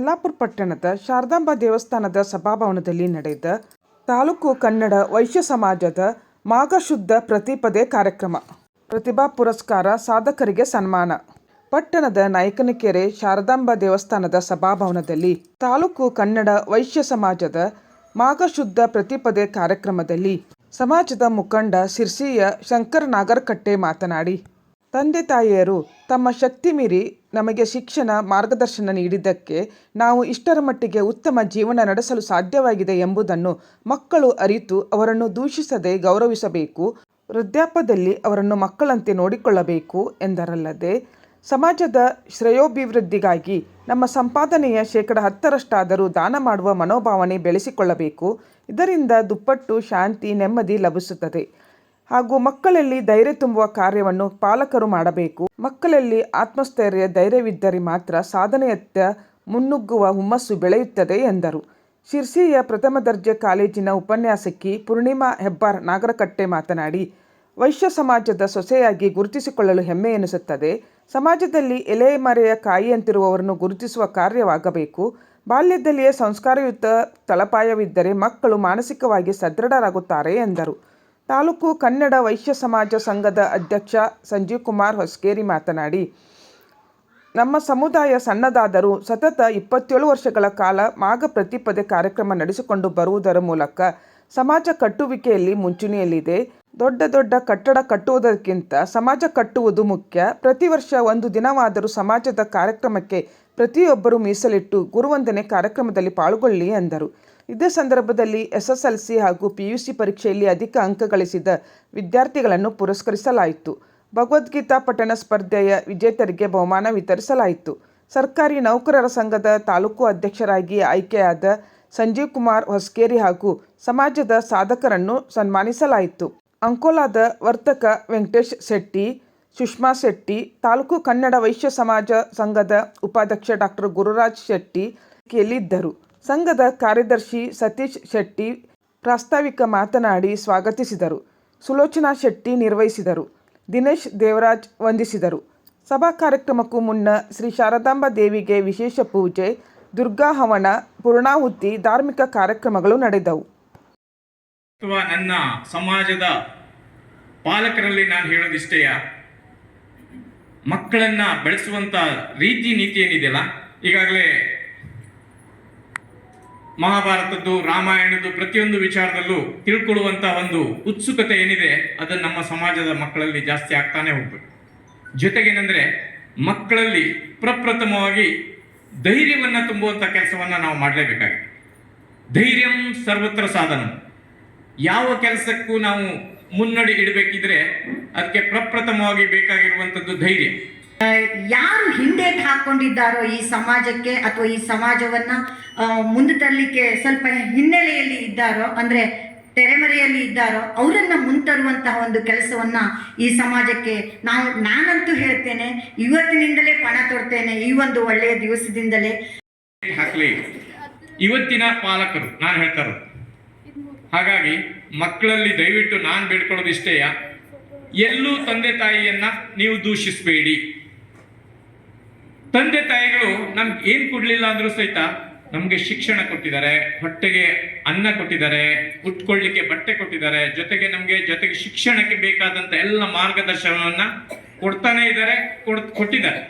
ಯಲ್ಲಾಪುರ ಪಟ್ಟಣದ ಶಾರದಾಂಬಾ ದೇವಸ್ಥಾನದ ಸಭಾಭವನದಲ್ಲಿ ನಡೆದ ತಾಲೂಕು ಕನ್ನಡ ವೈಶ್ಯ ಸಮಾಜದ ಮಾಘ ಶುದ್ಧ ಪ್ರತಿಪದೆ ಕಾರ್ಯಕ್ರಮ. ಪ್ರತಿಭಾ ಪುರಸ್ಕಾರ, ಸಾಧಕರಿಗೆ ಸನ್ಮಾನ. ಪಟ್ಟಣದ ನಾಯಕನಕೆರೆ ಶಾರದಾಂಬಾ ದೇವಸ್ಥಾನದ ಸಭಾಭವನದಲ್ಲಿ ತಾಲೂಕು ಕನ್ನಡ ವೈಶ್ಯ ಸಮಾಜದ ಮಾಘ ಶುದ್ಧ ಪ್ರತಿಪದೆ ಕಾರ್ಯಕ್ರಮದಲ್ಲಿ ಸಮಾಜದ ಮುಖಂಡ ಸಿರ್ಸಿಯ ಶಂಕರ ನಾಗರಕಟ್ಟೆ ಮಾತನಾಡಿ, ತಂದೆ ತಾಯಿಯರು ತಮ್ಮ ಶಕ್ತಿ ಮೀರಿ ನಮಗೆ ಶಿಕ್ಷಣ ಮಾರ್ಗದರ್ಶನ ನೀಡಿದ್ದಕ್ಕೆ ನಾವು ಇಷ್ಟರ ಮಟ್ಟಿಗೆ ಉತ್ತಮ ಜೀವನ ನಡೆಸಲು ಸಾಧ್ಯವಾಗಿದೆ ಎಂಬುದನ್ನು ಮಕ್ಕಳು ಅರಿತು ಅವರನ್ನು ದೂಷಿಸದೆ ಗೌರವಿಸಬೇಕು, ವೃದ್ಧಾಪ್ಯದಲ್ಲಿ ಅವರನ್ನು ಮಕ್ಕಳಂತೆ ನೋಡಿಕೊಳ್ಳಬೇಕು ಎಂದರಲ್ಲದೆ, ಸಮಾಜದ ಶ್ರೇಯೋಭಿವೃದ್ಧಿಗಾಗಿ ನಮ್ಮ ಸಂಪಾದನೆಯ 10% ದಾನ ಮಾಡುವ ಮನೋಭಾವನೆ ಬೆಳೆಸಿಕೊಳ್ಳಬೇಕು. ಇದರಿಂದ ದುಪ್ಪಟ್ಟು ಶಾಂತಿ, ನೆಮ್ಮದಿ ಲಭಿಸುತ್ತದೆ. ಹಾಗೂ ಮಕ್ಕಳಲ್ಲಿ ಧೈರ್ಯ ತುಂಬುವ ಕಾರ್ಯವನ್ನು ಪಾಲಕರು ಮಾಡಬೇಕು. ಮಕ್ಕಳಲ್ಲಿ ಆತ್ಮಸ್ಥೈರ್ಯ, ಧೈರ್ಯವಿದ್ದರೆ ಮಾತ್ರ ಸಾಧನೆಯತ್ತ ಮುನ್ನುಗ್ಗುವ ಹುಮ್ಮಸ್ಸು ಬೆಳೆಯುತ್ತದೆ ಎಂದರು. ಶಿರ್ಸಿಯ ಪ್ರಥಮ ದರ್ಜೆ ಕಾಲೇಜಿನ ಉಪನ್ಯಾಸಕಿ ಪೂರ್ಣಿಮಾ ಹೆಬ್ಬಾರ್ ನಾಗರಕಟ್ಟೆ ಮಾತನಾಡಿ, ವೈಶ್ಯ ಸಮಾಜದ ಸೊಸೆಯಾಗಿ ಗುರುತಿಸಿಕೊಳ್ಳಲು ಹೆಮ್ಮೆ ಎನಿಸುತ್ತದೆ. ಸಮಾಜದಲ್ಲಿ ಎಲೆಮರೆಯ ಕಾಯಿಯಂತಿರುವವರನ್ನು ಗುರುತಿಸುವ ಕಾರ್ಯವಾಗಬೇಕು. ಬಾಲ್ಯದಲ್ಲಿಯೇ ಸಂಸ್ಕಾರಯುತ ತಳಪಾಯವಿದ್ದರೆ ಮಕ್ಕಳು ಮಾನಸಿಕವಾಗಿ ಸದೃಢರಾಗುತ್ತಾರೆ ಎಂದರು. ತಾಲೂಕು ಕನ್ನಡ ವೈಶ್ಯ ಸಮಾಜ ಸಂಘದ ಅಧ್ಯಕ್ಷ ಸಂಜೀವ್ ಕುಮಾರ್ ಹೊಸಕೇರಿ ಮಾತನಾಡಿ, ನಮ್ಮ ಸಮುದಾಯ ಸಣ್ಣದಾದರೂ ಸತತ 27 ವರ್ಷಗಳ ಕಾಲ ಮಾಘ ಪ್ರತಿಪದೆ ಕಾರ್ಯಕ್ರಮ ನಡೆಸಿಕೊಂಡು ಬರುವುದರ ಮೂಲಕ ಸಮಾಜ ಕಟ್ಟುವಿಕೆಯಲ್ಲಿ ಮುಂಚೂಣಿಯಲ್ಲಿದೆ. ದೊಡ್ಡ ಕಟ್ಟಡ ಕಟ್ಟುವುದಕ್ಕಿಂತ ಸಮಾಜ ಕಟ್ಟುವುದು ಮುಖ್ಯ. ಪ್ರತಿ ವರ್ಷ ಒಂದು ದಿನವಾದರೂ ಸಮಾಜದ ಕಾರ್ಯಕ್ರಮಕ್ಕೆ ಪ್ರತಿಯೊಬ್ಬರೂ ಮೀಸಲಿಟ್ಟು ಗುರುವಂದನೆ ಕಾರ್ಯಕ್ರಮದಲ್ಲಿ ಪಾಲ್ಗೊಳ್ಳಿ ಎಂದರು. ಇದೇ ಸಂದರ್ಭದಲ್ಲಿ SSLC ಹಾಗೂ PUC ಪರೀಕ್ಷೆಯಲ್ಲಿ ಅಧಿಕ ಅಂಕ ಗಳಿಸಿದ ವಿದ್ಯಾರ್ಥಿಗಳನ್ನು ಪುರಸ್ಕರಿಸಲಾಯಿತು. ಭಗವದ್ಗೀತಾ ಪಠಣ ಸ್ಪರ್ಧೆಯ ವಿಜೇತರಿಗೆ ಬಹುಮಾನ ವಿತರಿಸಲಾಯಿತು. ಸರ್ಕಾರಿ ನೌಕರರ ಸಂಘದ ತಾಲೂಕು ಅಧ್ಯಕ್ಷರಾಗಿ ಆಯ್ಕೆಯಾದ ಸಂಜೀವ್ ಕುಮಾರ್ ಹೊಸಕೇರಿ ಹಾಗೂ ಸಮಾಜದ ಸಾಧಕರನ್ನು ಸನ್ಮಾನಿಸಲಾಯಿತು. ಅಂಕೋಲಾದ ವರ್ತಕ ವೆಂಕಟೇಶ್ ಶೆಟ್ಟಿ, ಸುಷ್ಮಾ ಶೆಟ್ಟಿ, ತಾಲೂಕು ಕನ್ನಡ ವೈಶ್ಯ ಸಮಾಜ ಸಂಘದ ಉಪಾಧ್ಯಕ್ಷ ಡಾಕ್ಟರ್ ಗುರುರಾಜ್ ಶೆಟ್ಟಿ ಇದ್ದರು. ಸಂಘದ ಕಾರ್ಯದರ್ಶಿ ಸತೀಶ್ ಶೆಟ್ಟಿ ಪ್ರಾಸ್ತಾವಿಕ ಮಾತನಾಡಿ ಸ್ವಾಗತಿಸಿದರು. ಸುಲೋಚನಾ ಶೆಟ್ಟಿ ನಿರ್ವಹಿಸಿದರು. ದಿನೇಶ್ ದೇವರಾಜ್ ವಂದಿಸಿದರು. ಸಭಾ ಕಾರ್ಯಕ್ರಮಕ್ಕೂ ಮುನ್ನ ಶ್ರೀ ಶಾರದಾಂಬಾ ದೇವಿಗೆ ವಿಶೇಷ ಪೂಜೆ, ದುರ್ಗಾ ಹವನ, ಪೂರ್ಣಾಹುತಿ, ಧಾರ್ಮಿಕ ಕಾರ್ಯಕ್ರಮಗಳು ನಡೆದವು. ನನ್ನ ಸಮಾಜದ ಪಾಲಕರಲ್ಲಿ ನಾನು ಹೇಳೋದಿಷ್ಟೇಯ, ಮಕ್ಕಳನ್ನ ಬೆಳೆಸುವಂತ ರೀತಿ ನೀತಿ ಏನಿದೆಯಲ್ಲ, ಈಗಾಗಲೇ ಮಹಾಭಾರತದ್ದು, ರಾಮಾಯಣದ್ದು ಪ್ರತಿಯೊಂದು ವಿಚಾರದಲ್ಲೂ ತಿಳ್ಕೊಳ್ಳುವಂತ ಒಂದು ಉತ್ಸುಕತೆ ಏನಿದೆ, ಅದನ್ನು ನಮ್ಮ ಸಮಾಜದ ಮಕ್ಕಳಲ್ಲಿ ಜಾಸ್ತಿ ಆಗ್ತಾನೆ ಹೋಗ್ಬೇಕು. ಜೊತೆಗೇನೆಂದ್ರೆ, ಮಕ್ಕಳಲ್ಲಿ ಪ್ರಪ್ರಥಮವಾಗಿ ಧೈರ್ಯವನ್ನ ತುಂಬುವಂತ ಕೆಲಸವನ್ನ ನಾವು ಮಾಡಲೇಬೇಕಾಗಿದೆ. ಧೈರ್ಯಂ ಸರ್ವತ್ರ ಸಾಧನ. ಯಾವ ಕೆಲಸಕ್ಕೂ ನಾವು ಮುನ್ನಡಿ ಇಡಬೇಕಿದ್ರೆ ಅದಕ್ಕೆ ಪ್ರಪ್ರಥಮವಾಗಿ ಬೇಕಾಗಿರುವಂಥದ್ದು ಧೈರ್ಯ. ಯಾರು ಹಿಂದೇಟು ಹಾಕೊಂಡಿದ್ದಾರೋ ಈ ಸಮಾಜಕ್ಕೆ ಅಥವಾ ಈ ಸಮಾಜವನ್ನ ಮುಂದೆ ತರಲಿಕ್ಕೆ ಸ್ವಲ್ಪ ಹಿನ್ನೆಲೆಯಲ್ಲಿ ಇದ್ದಾರೋ, ಅಂದ್ರೆ ತೆರೆಮರೆಯಲ್ಲಿ ಇದ್ದಾರೋ, ಅವರನ್ನ ಮುಂತರುವಂತಹ ಒಂದು ಕೆಲಸವನ್ನ ಈ ಸಮಾಜಕ್ಕೆ ನಾನಂತೂ ಹೇಳ್ತೇನೆ, ಇವತ್ತಿನಿಂದಲೇ ಪಣ ತೊಡ್ತೇನೆ. ಈ ಒಂದು ಒಳ್ಳೆಯ ದಿವಸದಿಂದಲೇ ಹಾಕ್ಲಿ ಇವತ್ತಿನ ಪಾಲಕರು ನಾನು ಹೇಳ್ತಾರ. ಹಾಗಾಗಿ ಮಕ್ಕಳಲ್ಲಿ ದಯವಿಟ್ಟು ನಾನು ಬೇಡ್ಕೊಳ್ಳೋದು ಇಷ್ಟೇಯ, ಎಲ್ಲೂ ತಂದೆ ತಾಯಿಯನ್ನ ನೀವು ದೂಷಿಸಬೇಡಿ. ತಂದೆ ತಾಯಿಗಳು ನಮ್ಗೆ ಏನ್ ಕೊಡ್ಲಿಲ್ಲ ಅಂದ್ರೂ ಸಹಿತ ನಮ್ಗೆ ಶಿಕ್ಷಣ ಕೊಟ್ಟಿದ್ದಾರೆ, ಹೊಟ್ಟೆಗೆ ಅನ್ನ ಕೊಟ್ಟಿದ್ದಾರೆ, ಉಟ್ಕೊಳ್ಳಿಕ್ಕೆ ಬಟ್ಟೆ ಕೊಟ್ಟಿದ್ದಾರೆ, ಜೊತೆಗೆ ಶಿಕ್ಷಣಕ್ಕೆ ಬೇಕಾದಂತ ಎಲ್ಲ ಮಾರ್ಗದರ್ಶನವನ್ನ ಕೊಡ್ತಾನೆ ಇದ್ದಾರೆ, ಕೊಟ್ಟಿದ್ದಾರೆ.